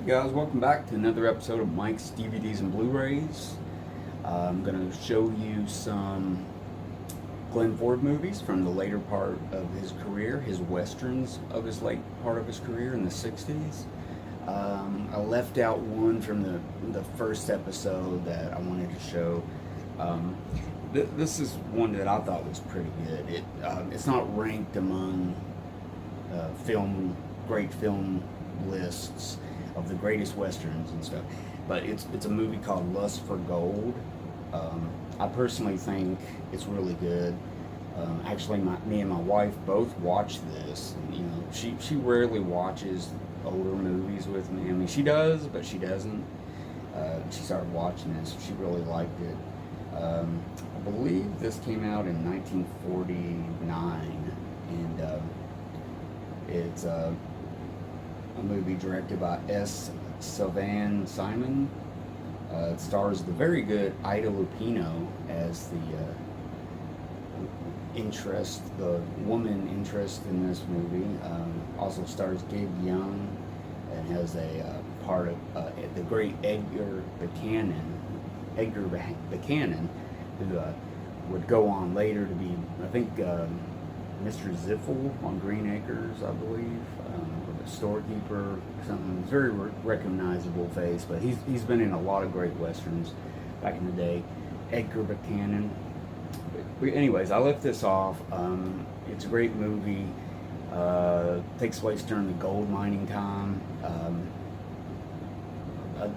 guys, welcome back to another episode of Mike's DVDs and Blu-rays. I'm going to show you some Glenn Ford movies from the later part of his career, his westerns of his late part of his career in the 60s. I left out one from the first episode that I wanted to show. This is one that I thought was pretty good. It's not ranked among great film lists of the greatest westerns and stuff, but it's a movie called Lust for Gold. I personally think it's really good. Actually, me and my wife both watched this. And, you know, she rarely watches older movies with me. I mean, she does, but she doesn't. She started watching this. She really liked it. I believe this came out in 1949, and it's a movie directed by S. Sylvan Simon. It stars the very good Ida Lupino as the woman interest in this movie. Also stars Gabe Young and has a part of the great Edgar Buchanan, who would go on later to be, I think, Mr. Ziffel on Green Acres, I believe, or the storekeeper or something. It's a very recognizable face, but he's been in a lot of great westerns back in the day. Edgar Buchanan. But anyways, I left this off. It's a great movie. Takes place during the gold mining time.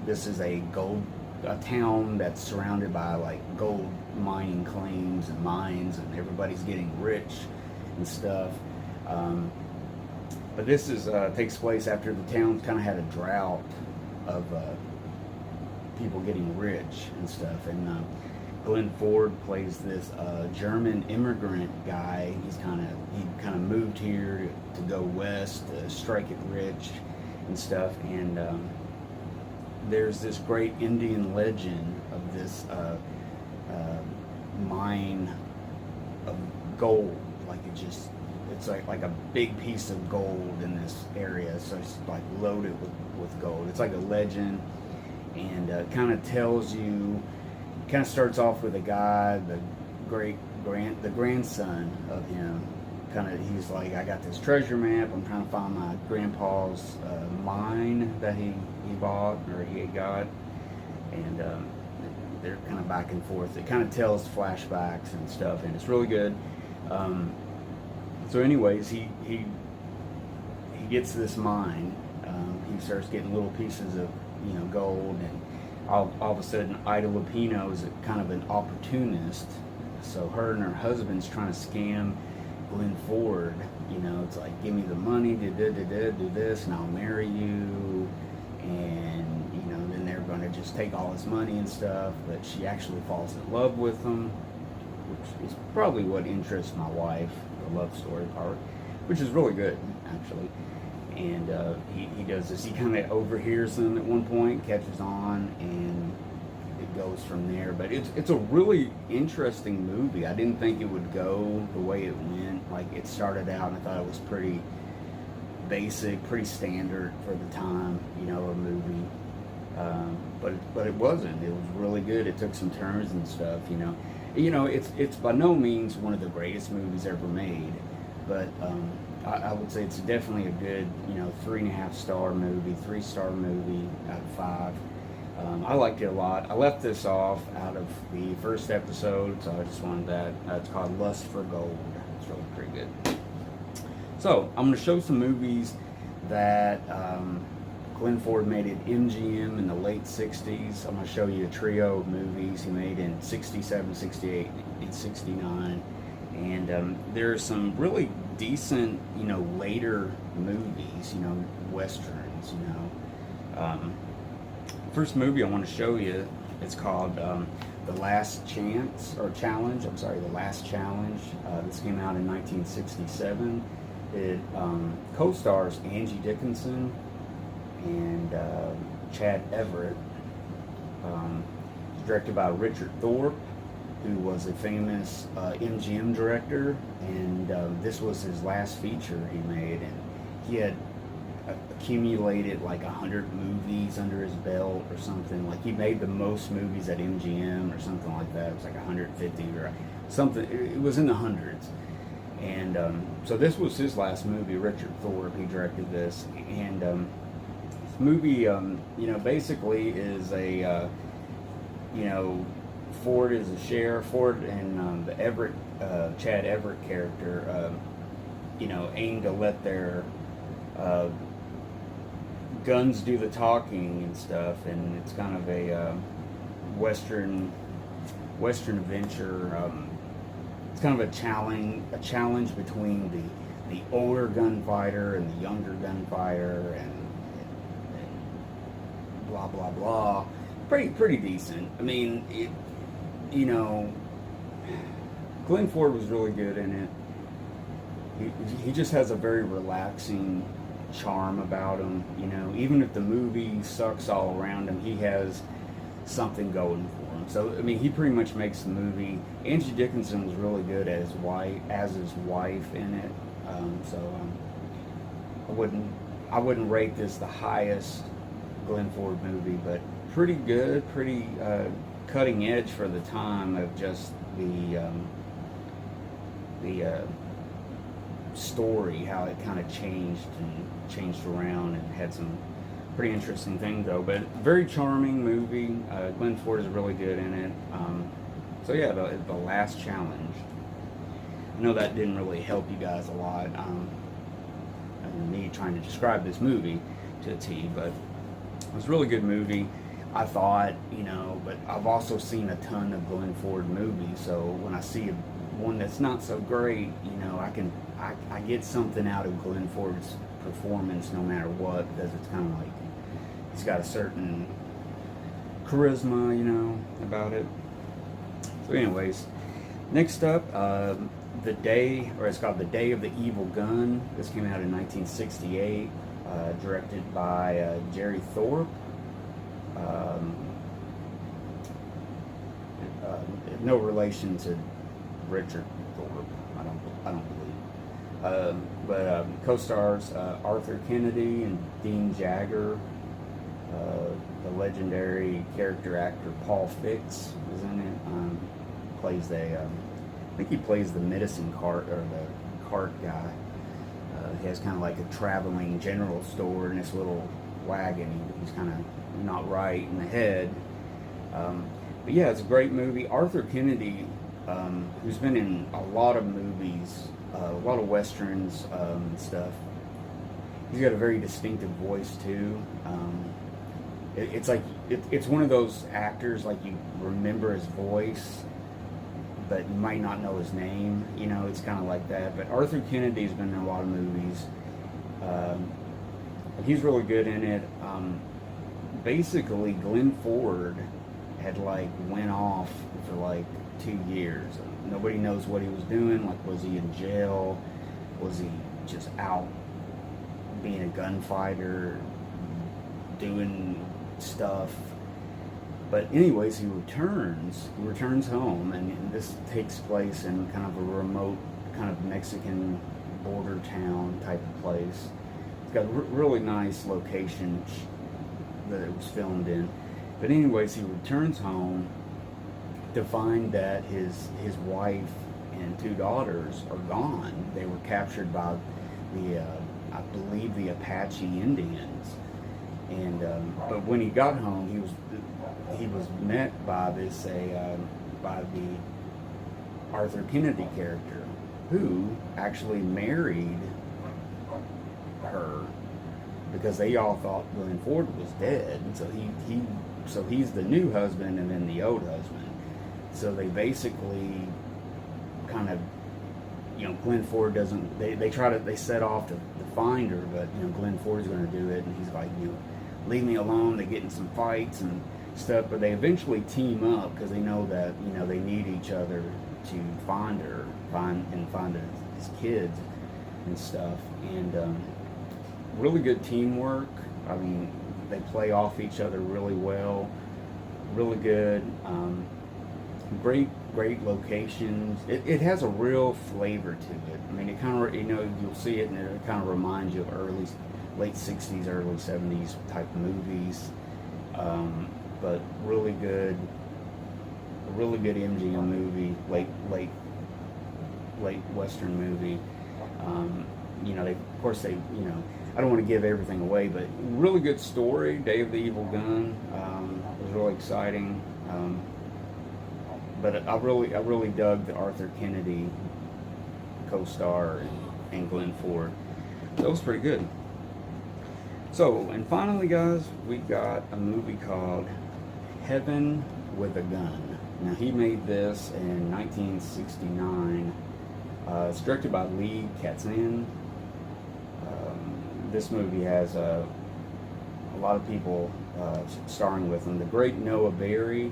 This is a town that's surrounded by like gold mining claims and mines, and everybody's getting rich and stuff. But this takes place after the town's kind of had a drought of people getting rich and stuff. And Glenn Ford plays this German immigrant guy. He kind of moved here to go west, to strike it rich and stuff. And there's this great Indian legend of this mine of gold. It's like a big piece of gold in this area, so it's like loaded with gold. It's like a legend, and kind of tells you. Kind of starts off with a guy, the grandson of him. He's like, I got this treasure map. I'm trying to find my grandpa's mine that he bought or he had got, and they're kind of back and forth. It kind of tells flashbacks and stuff, and it's really good. So anyways, he gets this mine. He starts getting little pieces of gold, and all of a sudden Ida Lupino is kind of an opportunist. So her and her husband's trying to scam Glenn Ford. It's like, give me the money, do this, and I'll marry you. And then they're going to just take all his money and stuff. But she actually falls in love with him, which is probably what interests my wife, the love story part, which is really good, actually. And he does this. He kind of overhears them at one point, catches on, and it goes from there. But it's a really interesting movie. I didn't think it would go the way it went. Like, it started out, and I thought it was pretty basic, pretty standard for the time, a movie. But it wasn't. It was really good. It took some turns and stuff. It's by no means one of the greatest movies ever made, but I would say it's definitely a good 3.5-star movie, 3-star movie out of 5. I liked it a lot. I left this off out of the first episode, so I just wanted that. It's called Lust for Gold. It's really pretty good. So I'm going to show some movies that Glenn Ford made at MGM in the late 60s. I'm going to show you a trio of movies he made in 67, 68, and 69. And there are some really decent, later movies, westerns, First movie I want to show you, it's called The Last Chance, or Challenge, I'm sorry, The Last Challenge. This came out in 1967. It co-stars Angie Dickinson and Chad Everett. It's directed by Richard Thorpe, who was a famous MGM director, and this was his last feature he made. And he had a accumulated like 100 movies under his belt or something. Like he made the most movies at MGM or something like that. It was like 150 or something. It was in the hundreds. And so this was his last movie. Richard Thorpe, he directed this. And this movie, basically is a, Ford is a sheriff. Ford and the Everett, Chad Everett character, aim to let their guns do the talking and stuff, and it's kind of a western adventure. It's kind of a challenge between the older gunfighter and the younger gunfighter, and blah blah blah. Pretty decent. I mean, Glenn Ford was really good in it. He just has a very relaxing charm about him. Even if the movie sucks all around him, he has something going for him. So I mean, he pretty much makes the movie. Angie Dickinson was really good as his wife in it. I wouldn't rate this the highest Glenn Ford movie, but pretty good, pretty cutting edge for the time of just the story, how it kind of changed around and had some pretty interesting things though. But very charming movie. Glenn Ford is really good in it. So yeah, the Last Challenge. I know that didn't really help you guys a lot. Me trying to describe this movie to a T, but it was a really good movie, I thought. But I've also seen a ton of Glenn Ford movies, so when I see one that's not so great, I get something out of Glenn Ford's performance no matter what, because it's kind of like he's got a certain charisma, about it. So anyways, next up, it's called The Day of the Evil Gun. This came out in 1968, directed by Jerry Thorpe. No relation to Richard Thorpe, I don't believe. But co-stars Arthur Kennedy and Dean Jagger. The legendary character actor Paul Fix is in it. I think he plays the medicine cart, or the cart guy. He has kind of like a traveling general store in this little wagon. He's kind of not right in the head. But yeah, it's a great movie. Arthur Kennedy, who's been in a lot of movies, a lot of westerns and stuff. He's got a very distinctive voice too. It's one of those actors, like, you remember his voice, but you might not know his name. It's kind of like that. But Arthur Kennedy's been in a lot of movies. He's really good in it. Basically, Glenn Ford had went off for 2 years. Nobody knows what he was doing. Was he in jail? Was he just out being a gunfighter, doing stuff? But anyways, he returns home, and this takes place in kind of a remote, kind of Mexican border town type of place. It's got a really nice location that it was filmed in. But anyways, he returns home to find that his wife and 2 daughters are gone. They were captured by I believe the Apache Indians. And but when he got home, he was met by by the Arthur Kennedy character, who actually married her, because they all thought Glenn Ford was dead, and so he's the new husband and then the old husband. So they basically kind of, Glenn Ford doesn't. They set off to find her, but Glenn Ford's going to do it, and he's like, leave me alone. They get in some fights and stuff, but they eventually team up because they know that they need each other to find her, find his kids and stuff. And really good teamwork. I mean, they play off each other really well. Really good. Great locations. It has a real flavor to it. I mean, it kind of, you'll see it, and it kind of reminds you of late 60s, early 70s type movies. But really good MGM movie, late Western movie. Of course, I don't want to give everything away, but really good story. Day of the Evil Gun was really exciting. But I really dug the Arthur Kennedy co-star and Glenn Ford. So it was pretty good. So, and finally, guys, we got a movie called Heaven with a Gun. Now, he made this in 1969. It's directed by Lee Kazan. This movie has a lot of people starring with him. The great Noah Berry.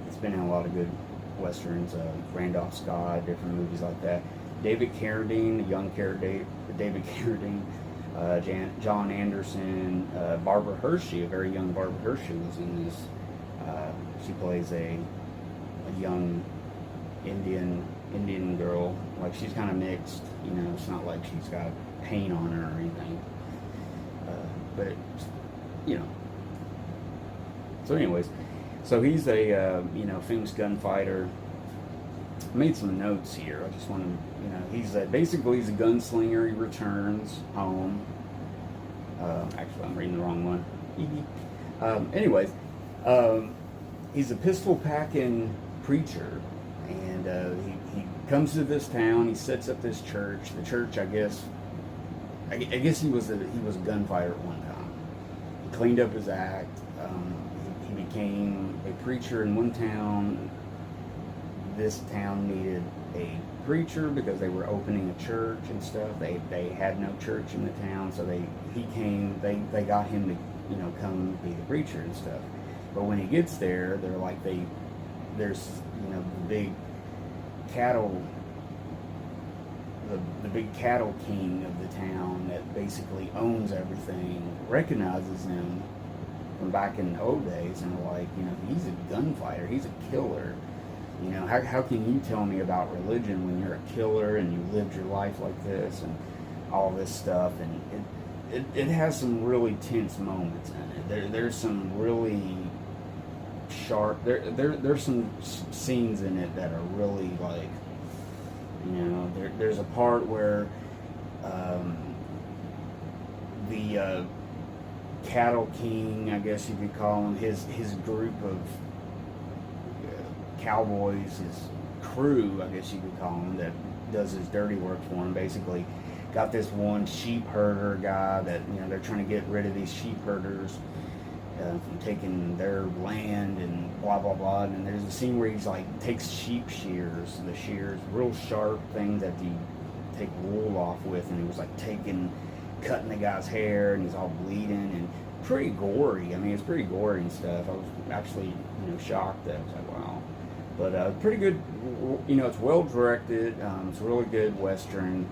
It's been in a lot of good westerns. Randolph Scott, different movies like that. David Carradine, the young David Carradine. John Anderson, Barbara Hershey, a very young Barbara Hershey was in this. She plays a young Indian girl. Like, she's kind of mixed, it's not like she's got paint on her or anything. But it's, So anyways, so he's a, famous gunfighter. I made some notes here. I just want to, basically he's a gunslinger. He returns home. Actually, I'm reading the wrong one. Anyways, he's a pistol-packing preacher, and he comes to this town. He sets up this church. The church, I guess he was a gunfighter at one time. He cleaned up his act. He became a preacher in one town. This town needed a preacher because they were opening a church and stuff. They had no church in the town, so they got him to come be the preacher and stuff. But when he gets there, they're like there's the big cattle the big cattle king of the town that basically owns everything recognizes him from back in the old days, and they're like, he's a gunfighter, he's a killer. How can you tell me about religion when you're a killer and you lived your life like this and all this stuff? And it has some really tense moments in it. There's some really sharp. There's some scenes in it that are really like, there's a part where the cattle king, I guess you could call him, his group of cowboys, his crew, I guess you could call him, that does his dirty work for him, basically got this one sheep herder guy that they're trying to get rid of these sheep herders from taking their land and blah blah blah. And there's a scene where he's like takes sheep shears, the shears, real sharp things that you take wool off with, and he was like cutting the guy's hair, and he's all bleeding and pretty gory. I mean, it's pretty gory and stuff. I was actually shocked that I was like, wow. But pretty good, it's well directed. It's a really good Western.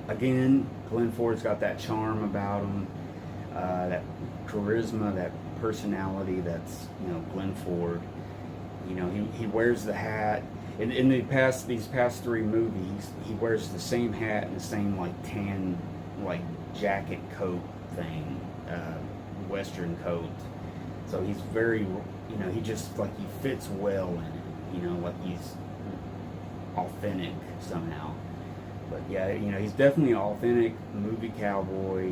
Again, Glenn Ford's got that charm about him, that charisma, that personality that's, Glenn Ford. He wears the hat. In these past three movies, he wears the same hat and the same tan jacket coat thing, Western coat. So he's very, he just he fits well in it, he's authentic somehow. But yeah, he's definitely an authentic movie cowboy,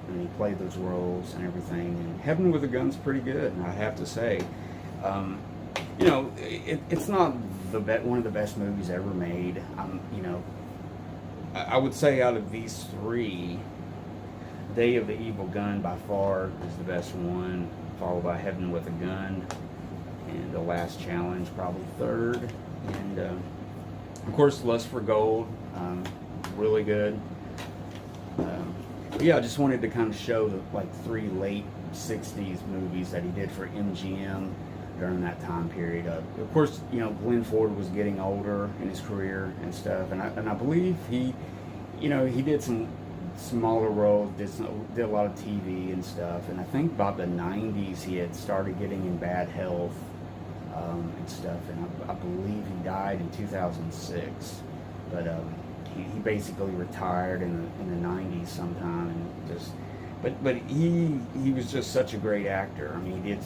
and he played those roles and everything. And Heaven with a Gun's pretty good, I have to say. It's not one of the best movies ever made. I would say out of these three, Day of the Evil Gun by far is the best one, followed by Heaven with a Gun, and The Last Challenge probably third, and of course Lust for Gold, really good. But yeah, I just wanted to kind of show the three late 60s movies that he did for MGM during that time period. Of course, Glenn Ford was getting older in his career and stuff, and I believe he did some smaller roles, did a lot of TV and stuff, and I think about the 90s he had started getting in bad health and stuff, and I believe he died in 2006, but he basically retired in the 90s sometime, and just but he was just such a great actor. I mean, he did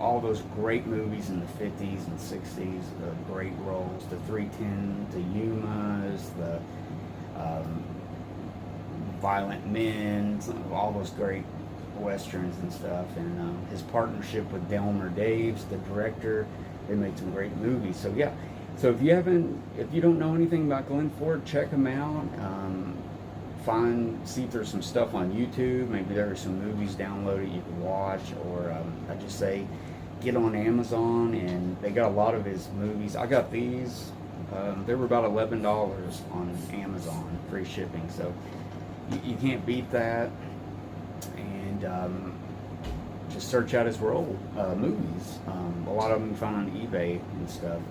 all those great movies in the 50s and 60s, great roles, the 310, the Yumas, the Violent Men, all those great westerns and stuff. And his partnership with Delmer Daves, the director, they made some great movies. So yeah, so if you don't know anything about Glenn Ford, check him out. See if there's some stuff on YouTube. Maybe there are some movies downloaded you can watch, or I just say get on Amazon, and they got a lot of his movies. I got these. They were about $11 on Amazon, free shipping. So you can't beat that. And just search out his role movies. A lot of them you find on eBay and stuff.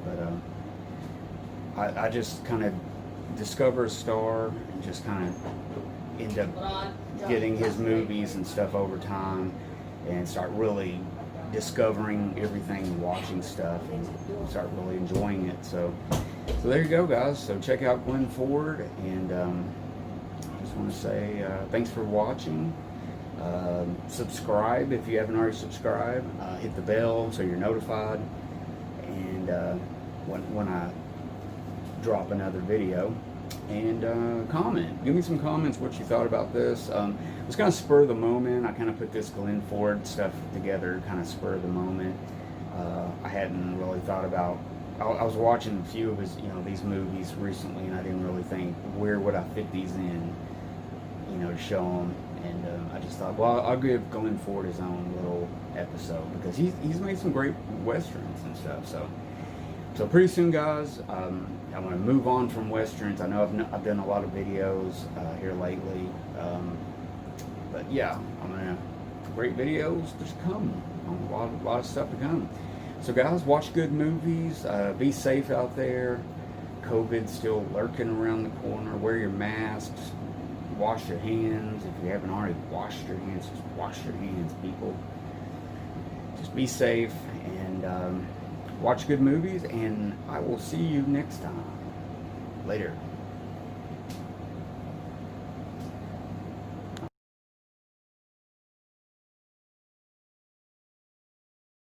But I just kind of discover a star and just kind of end up getting his movies and stuff over time, and start really discovering everything, watching stuff, and start really enjoying it. So there you go, guys. So check out Glenn Ford, and I just want to say thanks for watching. Subscribe if you haven't already subscribed. Hit the bell so you're notified, and when I drop another video. And comment. Give me some comments what you thought about this. It was kind of spur of the moment. I kind of put this Glenn Ford stuff together, kind of spur of the moment. I hadn't really thought about. I was watching a few of his, these movies recently, and I didn't really think where would I fit these in, to show them. And I just thought, well, I'll give Glenn Ford his own little episode, because he's made some great westerns and stuff. So pretty soon, guys, I want to move on from westerns. I know I've done a lot of videos here lately, but yeah, great videos just come. A lot of stuff to come. So guys, watch good movies. Be safe out there. COVID's still lurking around the corner. Wear your masks. Wash your hands. If you haven't already washed your hands, just wash your hands, people. Just be safe, and watch good movies, and I will see you next time. Later.